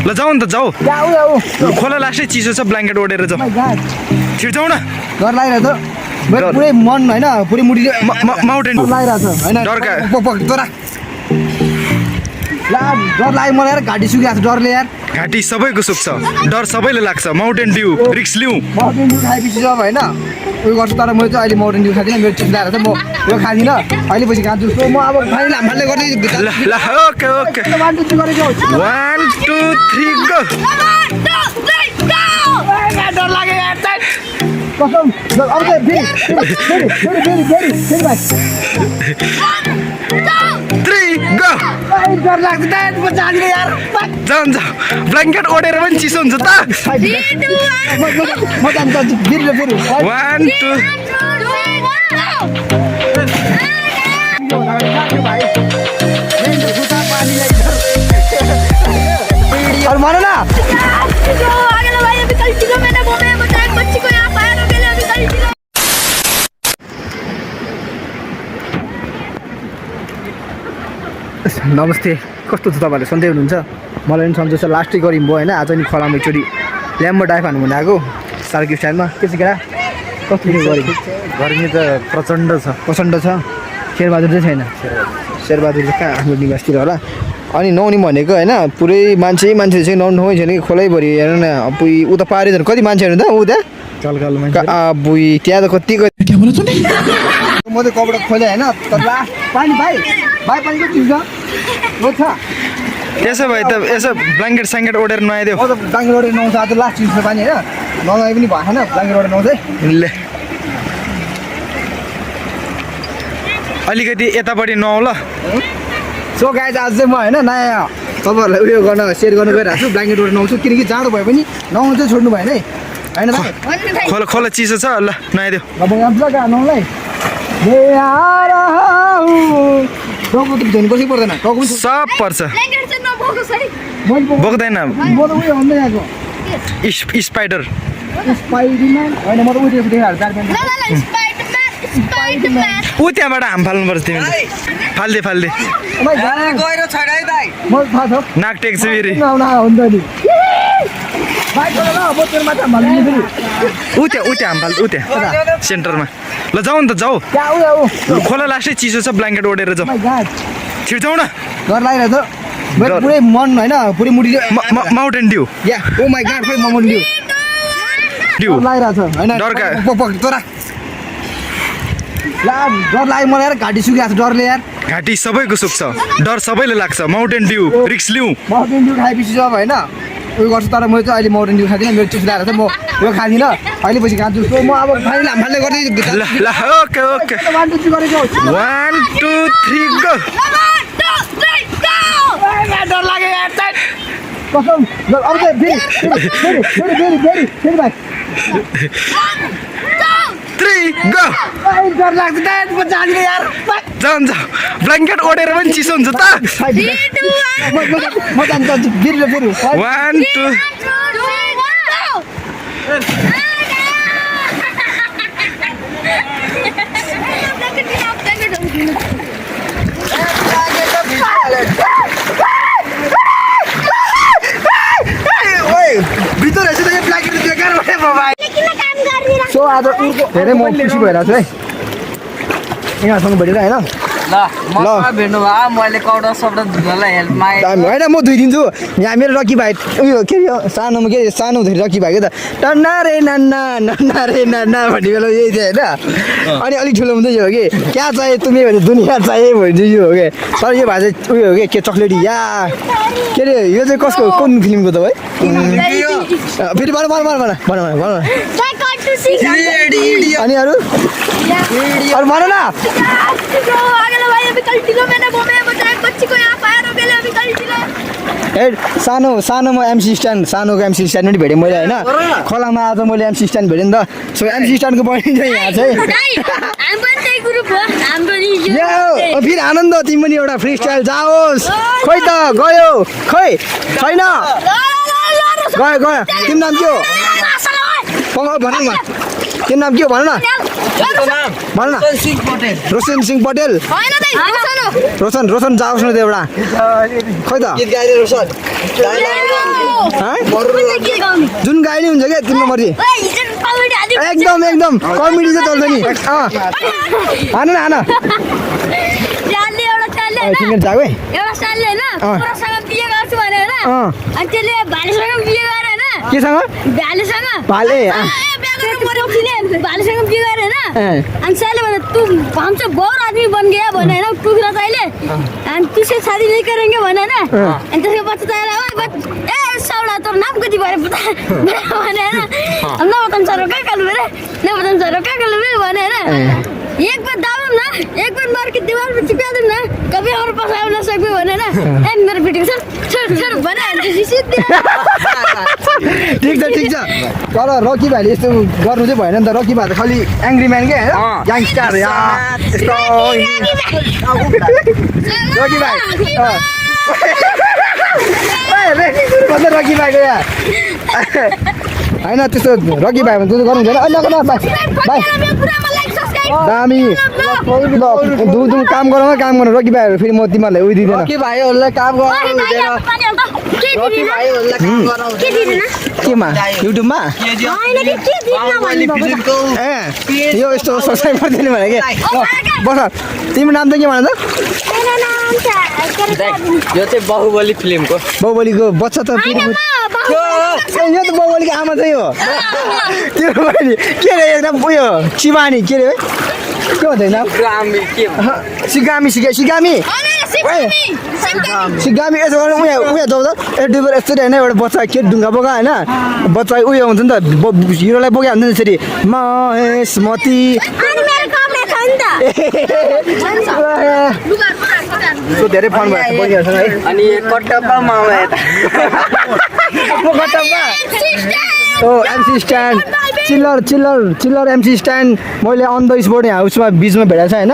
ल जाऊ नि त जाऊ जाऊ जाऊ खोला लास्टै चिसो छ ब्ल्याङ्केट ओढेर जाऊ छिर्छौ न डर लागिरहेको छ मेरो पुरै मन होइन पुरै मुडीले माउन्टेन लागिरहेको छ होइन डरका तोरा ला डर लाग्यो मलाई यार घाँटी सुकिरहेको छ डरले यार घाँटी सबैको सुक्छ डर सबैले लाग्छ माउन्टेन ड्यू रिक्स लिऊ माउन्टेन ड्यू खाएपछि जब होइन उयो गर्छु तर मैले चाहिँ अहिले माउन्टेन ड्यू खाँदिनँ मेरो चिज लगाएर चाहिँ म यो खाँदिनँ अहिले पछि खान्छु म अब खाइ लामले गर्दै ल ल ओके ओके 1 2 3 गो डर लाग्यो यार कसम अब चाहिँ फेरि भाइ 3 गो डर लाग्छ त म जान्दिनँ यार जान्छ ब्ल्याङ्केट ओढेर पनि चिसो हुन्छ त म जान्छु फेरि 1 2 और मानो ना नमस्ते कस्तो छ तपाईँहरूले सन्चै हुनुहुन्छ मलाई पनि सन्चै छ लास्टै गरिम भयो होइन आज नि खोलामा एकचोटि ल्याम्बो डाइभ हान्नु भने आएको सार्किट स्टाइलमा के छ केटा कस्तो गरेको गर्मी त प्रचण्ड छ शेरबहादुर चाहिँ छैन शेरबहादुर चाहिँ कहाँ आफ्नो निवासतिर होला अनि नुहाउने भनेको होइन पुरै मान्छे चाहिँ नुहाउनु ठाउँै छैन कि खोलैभरि हेर्नु न पुइ ऊ त पारि झन् कति मान्छेहरू त ऊ त्यहाँ बुई त्यहाँ त कति म त कपडा खोलेँ होइन तर लास्ट पानी भाइ पानी कति हुन्छ छ त्यसो भए त यसो ब्ल्याङ्केट स्याङ्केट ओढेर नुहाइदेऊ म त ब्ल्याङ्केट ओढेर नुहाउँछ आज लास्ट चिज पानी होइन ननुहाइ पनि भएको छैन ब्ल्याङ्केट ओढेर नुहाउँछ ले अलिकति यतापट्टि नुहाउ ल सो गाइज आज चाहिँ म होइन नयाँ तपाईँहरूलाई उयो गर्न सेयर गर्नु गइरहेको छु ब्ल्याङ्केट ओढेर नुहाउँछु किनकि जाडो भयो पनि नुहाउनु चाहिँ छोड्नु भएन है होइन भाइ खोला खोला चिसो छ ल नुहाइदेऊ अब जान्छ कहाँ नुहाउलाई टाउको त धुनु कसै पर्दैन टाउको पनि सब पर्छ बोक्दैन म त उयो भन्दै आएको स्पाइडर स्पाइडरम्यान होइन म त उयो देखाएको ऊ त्यहाँबाट हाम फाल्नुपर्छ तिमीले फाल्दे म थाहा छ नाक टेक्छ फेरि हुन्छ नि ऊ त्यहाँ हाम फाल्छ ऊ त्यहाँ सेन्टरमा ल जाऊ नि त जाऊ खोला लास्टै चिसो छ ब्ल्याङ्केट ओढेर जाऊ छिर्छौ न डर लागिरहेको छ मेरो पुरै मन होइन पुरै मुडीले माउन्टेन ड्यू या ओ माई गॉड खोइ माउन्टेन ड्यू लागिरहेको छ होइन डरका तोरा ला डर लाग्यो मलाई यार घाँटी सुकिरहेको छ डरले यार घाँटी सबैको सुक्छ डर सबैले लाग्छ माउन्टेन ड्यू रिक्स लिऊ माउन्टेन ड्यू खाएपछि जब होइन उयो गर्छु तर मैले चाहिँ अहिले माउन्टेन ड्यू खाँदिनँ मेरो चिज लगाएर चाहिँ म यो खाँदिनँ अहिले पछि खान्छु म अब खाइ लामले गर्दै ल ल ओके ओके 1 2 3 गो डर लाग्यो यार कसम अब चाहिँ फेरि भाइ 3 गो डर लाग्छ त म जान्दिनँ यार जान्छ ब्ल्याङ्केट ओढेर पनि चिसो हुन्छ त म जान्छु फेरि 1 2 भित्र रहेछ त यो ब्ल्याङ्केट बेकार भयो भाइ सो आज धेरै म खुसी भइरहेको छु है यहाँसँग भेटेर होइन भेट्नु भयो मैले कपडा सपडा धुनलाई हेल्प मागेँ होइन म धुइदिन्छु यहाँ मेरो रकी भाइ उयो के अरे सानोमा के सानो हुँदाखेरि रकी भाइ के त टन्ना रे नान्ना भन्ने बेला यही थियो होइन अनि अलिक ठुलो हुँदै हो कि क्या चाहियो तुम्हें भने दुनियाँ चाहियो भने चाहिँ यो हो कि तर यो भाइ चाहिँ उयो हो कि के चक्लेटी या के अरे यो चाहिँ कसको कुन फिल्मको त भाइ फेरि भन अनि अरू भन न सानोमा एमसी स्ट्यान्ड सानोको एमसी स्ट्यान्ड पनि भेटेँ मैले होइन खोलामा आज मैले एमसी स्ट्यान्ड भेटेँ नि त सो एमसी स्ट्यान्डको बहिनी चाहिँ यहाँ चाहिँ फेरि आनन्द तिमी पनि एउटा फ्री स्टाइल जाओस् खोइ त गयो खोइ छैन गयो तिम्रो नाम के हो भन न तिम्रो नाम के हो भन न रोशन सिंह पटेल रोशन जाओस् न त एउटा खोइ त जुन गाई हुन्छ क्या तिम्रो मर्जी एकदम एकदम कमेडी चाहिँ चल्छ नि हान न हान सिङ्गर जाऊ है केसँग भाले भालेसँग बिहे गरेर होइन अनि साले भने तू हमसे बहुत आदमी बन गया भने होइन टुक्रा चाहिए अनि तुझसे शादी नहीं करेंगे भने होइन अनि त्यसको पछि चाहिए ए साउला तोर नाम कति भयो भने होइन न बताऊँ सर क्या कल मेरे न बताऊँ सर क्या कल मेरे भने होइन एक बार दाबम ना एक बार मार के दीवार पे चिपका दूं ना कभी और पास आउन नसक्यो भने ना ए मेरो बेटी छोड भने अनि सिधै ठिक छ तर रकी भाइले यस्तो गर्नु चाहिँ भएन नि त रकी भाइ त खालि एङ्ग्री म्यान के होइन ग्याङस्टर रकी भाइ रकी भाइको यहाँ होइन त्यस्तो रकी भाइ भने गर्नु हुँदैन भाइ दामी दुम काम गरौँ काम गर्नु रकी भाइहरू फेरि म तिमीहरूलाई उयो दिँदैन रकी भाइहरूलाई काम गराउनु हुँदैन रकी भाइहरूलाई काम गराउनु केमा युट्युबमा ए यो यस्तो सब्सक्राइब गरिदिनु भने के बस तिम्रो नाम त के भन त यो चाहिँ बाहुबली फिल्मको बाहुबलीको बच्चा त यो त बाहुबलीको आमा चाहिँ हो त्यो बहिनी के अरे एकदम उयो शिवानी के अरे के भन्छ नाम सिगामी यसो गर्नु उयो जाउँ त युट्युबर यस्तरी होइन एउटा बच्चा के ढुङ्गा बोका होइन बच्चा उयो हुन्छ नि त हिरोलाई बोक्या हुन्छ नि त्यसरी महेशमती धेरै फन भयो है अनि कट्टप्पा मामा यता ओ एमसी स्ट्यान्ड चिल्लर एमसी स्ट्यान्ड मैले अन द स्पोट यहाँ उसमा बिचमा भेटेको छ होइन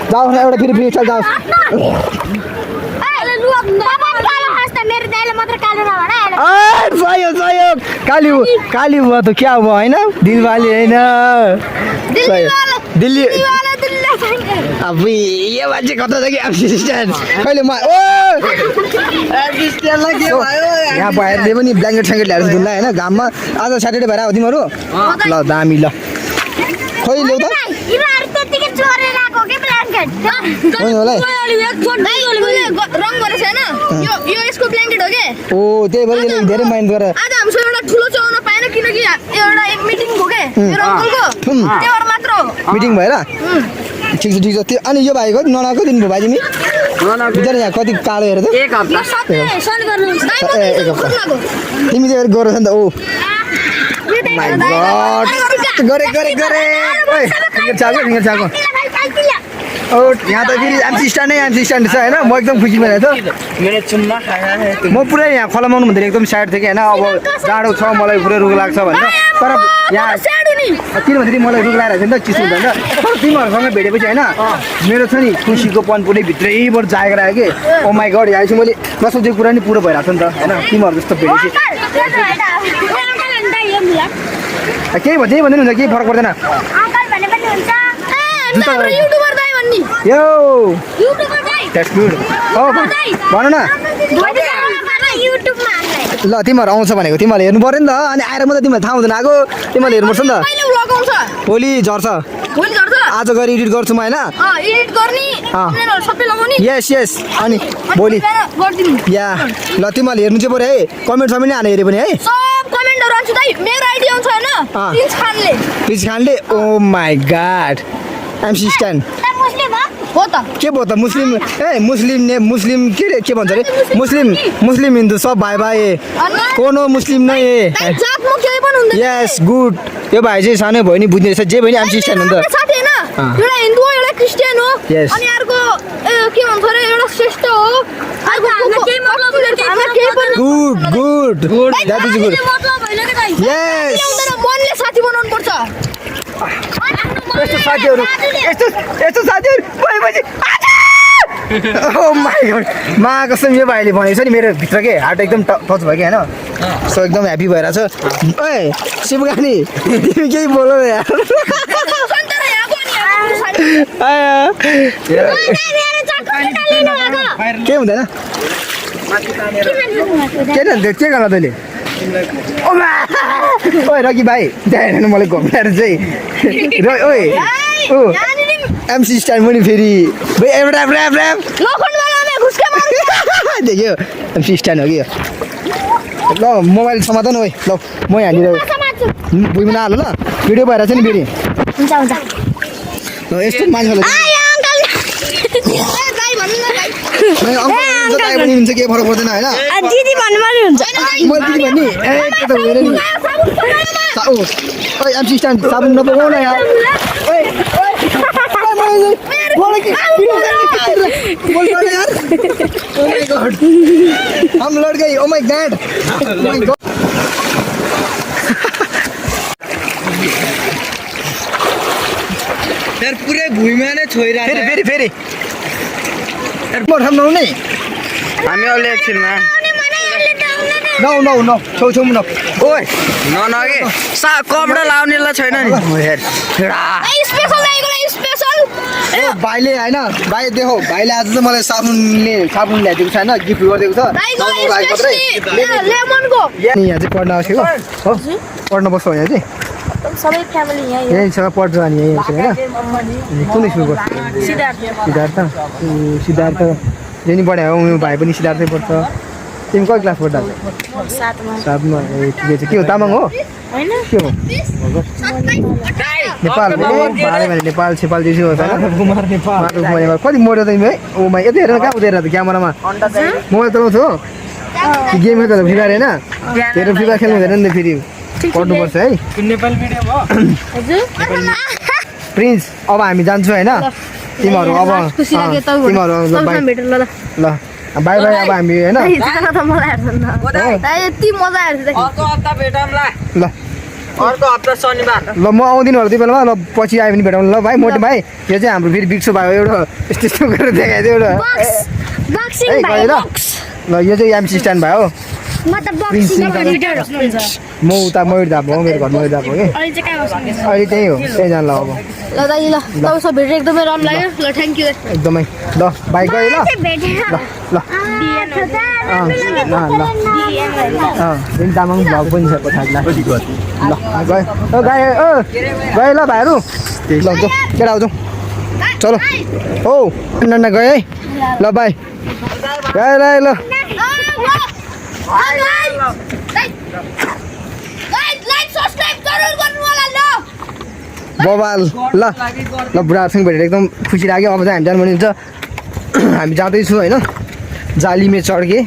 जाओस् न एउटा फेरि चल जाओस् काली हुआ तो क्या हुआ होइन दिलवाले होइन दिल्ली अब यो मान्छे कता छ कि एमसी स्ट्यान्ड कहिले म यहाँ भएर पनि ब्ल्याङ्केट स्याङ्केट ल्याएर धुन्ला होइन घाममा आज स्याटरडे भएर हो तिमीहरू ल दामी ल खोइ ल्याउ त ओ त्यही भएर धेरै माइन्ड गरेर मिटिङ भएर ठिक छ त्यो अनि यो भाइको ननाको दिनुभयो भाइ तिमी बिचरा यहाँ कति टाढो हेर त एक हप्ता तिमी चाहिँ गएर नि त ओ माइ गड गरे फिङ्गर चाको ओ यहाँ त फेरि एमसी स्ट्यान्ड छ होइन म एकदम खुसी भइरहेको छु मेरो चुम्मा खाना म पुरै यहाँ खोलामाउनु भन्दाखेरि एकदम साइड थिएँ कि होइन अब जाडो छ मलाई पुरै रुख लाग्छ भनेर तर यहाँ किन भन्दाखेरि मलाई रुख लगाएर नि त चिसो हुन्छ तर तिमीहरूसँग भेटेपछि होइन मेरो छ नि खुसीको पन पुरै भित्रैबाट जागेर आयो कि ओ माई गड यहाँ चाहिँ मैले नसोचेको कुरा नि पुरो भइरहेको छ नि त होइन तिमीहरू जस्तो भेटेपछि केही भन्छ भन्दैन हुन्छ केही फरक पर्दैन यो द्याट्स गुड भन न ल तिमीहरू आउँछ भनेको तिमीहरूले हेर्नु पऱ्यो नि त अनि आएर मात्रै तिमीलाई थाहा हुँदैन आएको तिमीहरूले हेर्नुपर्छ नि त भोलि झर्छ आज गएर एडिट गर्छु म होइन यस अनि भोलि या ल तिमीहरूले हेर्नु चाहिँ पऱ्यो है कमेन्ट समेत नै हाने हेऱ्यो भने है प्रिन्स खानले ओ माई गाड एमसी स्ट्यान्ड के भयो त मुस्लिम ए मुस्लिम के भन्छ अरे मुस्लिम हिन्दू सब भाइ भाइ कोनो मुस्लिम नै यस गुड यो भाइ चाहिँ सानो भयो नि बुझ्ने रहेछ जे भयो नि एमसी स्ट्यान्ड हो नि त एउटा हिन्दू हो एउटा क्रिस्चियन हो अनि अर्को के भन्छ अरे एउटा श्रेष्ठ हो गुड द्याट इज गुड यस मनले साथी बनाउनु पर्छ यस्तो साथीहरू भएपछि ओ माई गड मा कसम यो भाइले भनेको छ नि मेरो भित्र के हार्ट एकदम टच भयो कि होइन सो एकदम ह्याप्पी भइरहेको छ ओए शिवगानी तिमी केही बोल यार के हुँदैन के गर्न तैँले ओए रकी भाइ त्यहाँ मलाई घुमाएर चाहिँ ओए ओ एमसी स्टाइल पनि फेरि देख्यो एमसी स्ट्यान्ड हो कि ल मोबाइल समाधान ओए ल म यहाँनिर भुइँमा नहाल्नु ल भिडियो भइरहेको छ नि फेरि हुन्छ हुन्छ ल यस्तो मान्छेलाई दाइ पनि हुन्छ केही फरक पर्दैन होइन दिदी भन्नु पनि हुन्छ म दिदी भन्ने ए त्यो त हुँदैन नि ओए एमसी स्ट्यान्ड साबुन नपगाउ न यार हम लड़ गई ओ माय गॉड यार पुरै भुइँमा नै छोइरहेको फेरि फेरि म ठाउँमा नै हामी अहिले एकछिनमा न छेउछेउमा न ओए ननगे कपडा लाउनेलाई छैन नि हेर स्पेशल स्पेशल भाइले होइन भाइ देखो भाइले आज चाहिँ मलाई साबुन ल्याइदिएको छ होइन गिफ्ट गरिदिएको छ लेमनको यहाँ चाहिँ पढ्न आएको हो पढ्न बस्छ यहाँ चाहिँ सबै फ्यामिली यहीँसँग पढ्छ अनि यहीँ होइन कुन स्कुलको सिद्धार्थ यही पढायो मेरो भाइ पनि सिद्धार्थै पढ्छ तिमी कति क्लास पढ्दा सातमा ए ठिकै छ के हो तामाङ हो के हो नेपाल भाडे भने नेपाल छेपाल जेसी हो नेपाल कति मोडो त तिमी है ओ मा यतै हेरेर कहाँ उतेर त क्यामेरामा मोबाइल चलाउँछु हो गेम खेल्दा फ्री फायर होइन हेरेर फ्री फायर खेल्नु हुँदैन नि फेरि पढ्नुपर्छ है नेपाली मिडियम हो प्रिन्स अब हामी जान्छौँ होइन तिमीहरू अब तिमीहरू ल बाई बाई अब हामी होइन यति मजा आएको ल अर्को हप्ता शनिबार ल म आउँदिनँ होला त्यो बेलामा ल पछि आयो भने भेटाउनु ल भाइ मोटे भाइ यो चाहिँ हाम्रो फेरि बिक्सो भयो एउटा यस्तो यस्तो गरेर देखाइदियो एउटा ल यो चाहिँ एमसी स्ट्यान्ड भयो म उता मयुर धाप हो मेरो घर मयुर धाप हो कि अहिले त्यही हो त्यही जानु ल अब ल दाइ ल तपाईँ भेटेर एकदमै राम्रो लाग्यो ल थ्याङ्क यू एकदमै ल बाइक गयो ल ल ल तामाङ भ्लग पनि छ पछाडि ल गयो गयो ल भाइहरू ल जाउँ केटा आउँछौँ चलो हो नन्ना गयो है ल बाई गयो ल बबाल ल ल बुढाहरूसँग भेटेर एकदम खुसी लाग्यो अब चाहिँ हामी जानु हुन्छ हामी जाँदैछौँ होइन जालीमे चढ्के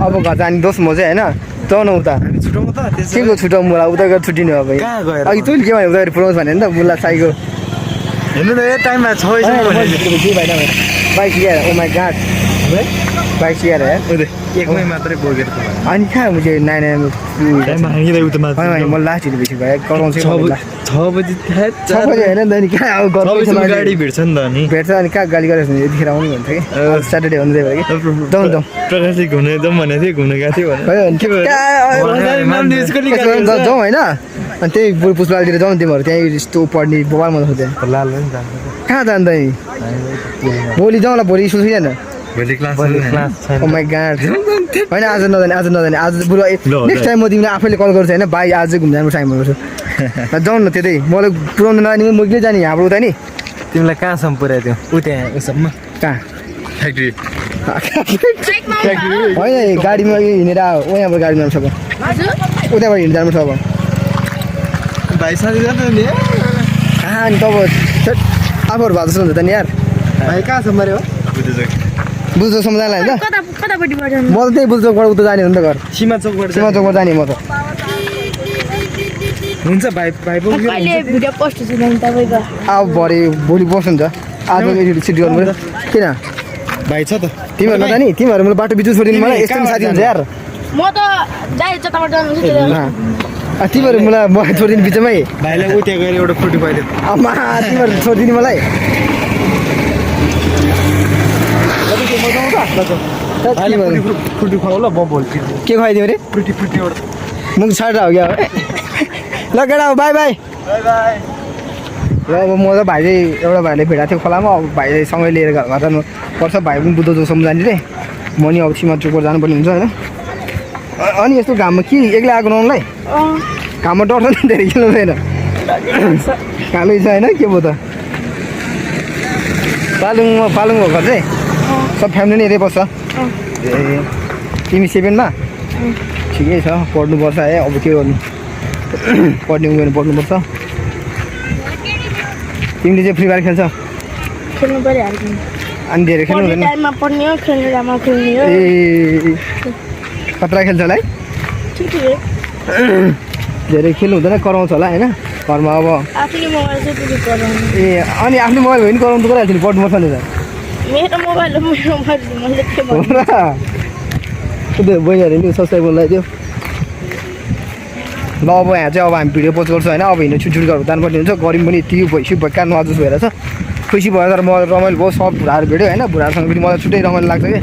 अब घर जाने दोस्त म चाहिँ होइन तँ न उता के को छुट्याउँ मलाई उता गएर छुट्टिनु अब अघि तैँले के भन्यो उता पुऱ्याउँछ भने नि त मुला साईको हेर्नु न यो टाइममा छ के भएन बाइक सिकाएर ओ माई गॉड बाइक सिकाएर एकमै मात्रै बोकेर अनि कहाँ मुझे नयाँ म लास्ट हिँड्नु बेसी भयो कराउँछु 6 बजी 6 बजी होइन नि त कहाँ अब गाडी भेट्छ नि त अनि भेट्छ अनि कहाँ गाली गरेर यतिखेर आउनु भन्छ कि स्याटरडे भन्दै भयो कि जाउँ प्रकाशिक घुम्न जाउँ भनेको थिएँ घुम्न गएको थियो जाउँ होइन अनि त्यही बुढो पुष्पालतिर जाउँ तिमीहरू त्यहीँ यस्तो पढ्ने बोबाल मन सोध्यो कहाँ जान्छ नि भोलि जाउँ ल भोलि स्कुल छैन भोलि क्लास ओ माई गॉड होइन आज नजाने आज बुढो नेक्स्ट टाइम म तिमीलाई आफैले कल गर्छु होइन भाइ आज घुम्नु जानु टाइम गर्छु जाउँ न त्यतै मलाई पुऱ्याउनु नआने म के जाने यहाँबाट उता नि तिमीलाई कहाँसम्म पुऱ्याइदियो उता उसम्म कहाँ फ्याक्ट्री होइन गाडीमा हिँडेर ओ यहाँबाट गाडीमा जानु सक्छ उताबाट हिँडेर जानु सक्छ भाइ साथी जान्छ नि कहाँ नि तब आफूहरू भएको जस्तो हुन्छ त नि यार भाइ कहाँसम्म रे हो बुझ्दोसम्म जाने होइन कतापट्टि पर्छ म त त्यही बुझ्दोबाट उता जाने हो नि त घर सीमा चौकबाट जाने म त हुन्छ भाइ कहिले भिडियो पोस्ट हुन्छ नि तपाईँको अब भोलि बस्नुहुन्छ आज छिटो गर्नु पऱ्यो किन भाइ छ त तिमीहरू नजाने नि तिमीहरू मलाई बाटो बिचु छोडिदिनु मलाई यस्तो पनि साथी हुन्छ यार म त डाइरेक्ट जताबाट जानुहुन्छ तिमीहरू मलाई छोडिदिनु बिचमै भाइलाई उता गएर एउटा फ्रुटी पाइदियो आमा तिमीहरू छोडिदिनु मलाई फ्रुटी खुवाउ ल म भोलि के खुवाइदियो अरे फ्रुटी एउटा मुख छाडेर हो क्या ल केटा हो बाई बाई र अब म र भाइ चाहिँ एउटा भाइले भेटाएको थियो खोलामा अब भाइसँग लिएर घरमा जानु पर्छ भाइ पनि बुद्ध जोसम्म जाने रे म नि अब सीमा चोकबाट जानुपर्ने हुन्छ होइन अनि यस्तो घाममा के एक्लै आएको नुहाउनुलाई घाममा डर नि धेरै खेल्नु हुँदैन कालै छ होइन के भयो त पालुङ भएको घर चाहिँ सब फ्यामिली नै यतै बस्छ ए तिमी 7मा ठिकै छ पढ्नुपर्छ है अब के गर्नु पढ्ने उमेर पढ्नुपर्छ तिमीले चाहिँ फ्री फायर खेल्छ खेल्नु पर्यो अनि धेरै खेल्नु हुँदैन टाइममा पढ्ने हो खेल्ने टाइममा खेल्ने हो ए खतरा खेल्छ होला है धेरै खेल्नु हुँदैन कराउँछ होला होइन घरमा अब आफ्नै मोबाइल चाहिँ पुरै गराउनु ए अनि आफ्नो मोबाइल भयो भने कराउनु त गरिहाल्छ नि पढ्नुपर्छ नि त मेरो मोबाइल हो मैले के हो र त्यो बहिनीहरूले नि सब्सक्राइब लगाइदियो ल अब यहाँ चाहिँ अब हामी भिडियो पोस्ट गर्छौँ होइन अब हिँड्नु छुटछुट गरेर जानुपर्ने हुन्छ गऱ्यौँ पनि यति भइसक्यो भएका नआजु भएर छ खुसी भयो तर म रमाइलो भयो सब भुराहरू भेट्यो होइन भुराहरूसँग पनि मलाई छुट्टै रमाइलो लाग्छ कि